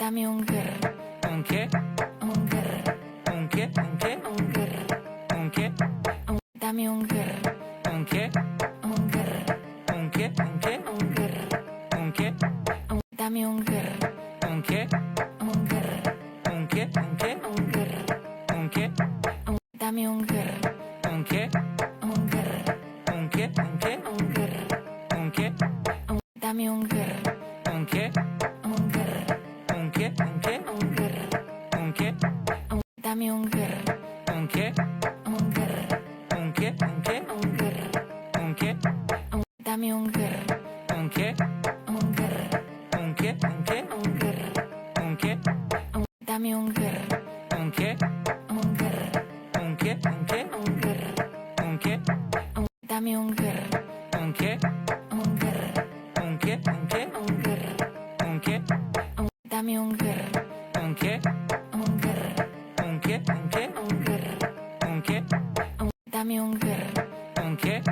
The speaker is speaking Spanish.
Dame un grr. ¿Un qué? Un grr. ¿Un qué? ¿Un qué? Un grr. ¿Un qué? Dame un grr. ¿Un qué? Un grr. ¿Un qué? ¿Un qué? Un grr. ¿Un qué? Dame un grr. ¿Un qué? Un grr. ¿Un qué? ¿Un qué? Un grr. ¿Un qué? Dame un grr. ¿Un qué? Un grr. ¿Un qué? ¿Un qué? Un grr. ¿Un qué? Dame un grr. ¿Un qué? Un grr. ¿Un qué? ¿Un qué? Un grr. ¿Un qué? Dame un grr. ¿Un qué? Un grr. ¿Un qué? ¿Un qué? Un grr. ¿Un qué? Dame un grr. ¿Un qué? Un grr. ¿Un qué? ¿Un qué? Un grr. ¿Un qué? Dame un grr. ¿Un qué? Un grr. ¿Un qué? ¿Un qué? Un grr. ¿Un qué? Dame un grr. ¿Un qué? Un grr. ¿Un qué? ¿Un qué? Un grr. ¿Un qué? Dame un grr. ¿Un qué? Un grr. ¿Un qué? ¿Un qué? Un grr. ¿Un qué? Dame un grr. ¿Un qué?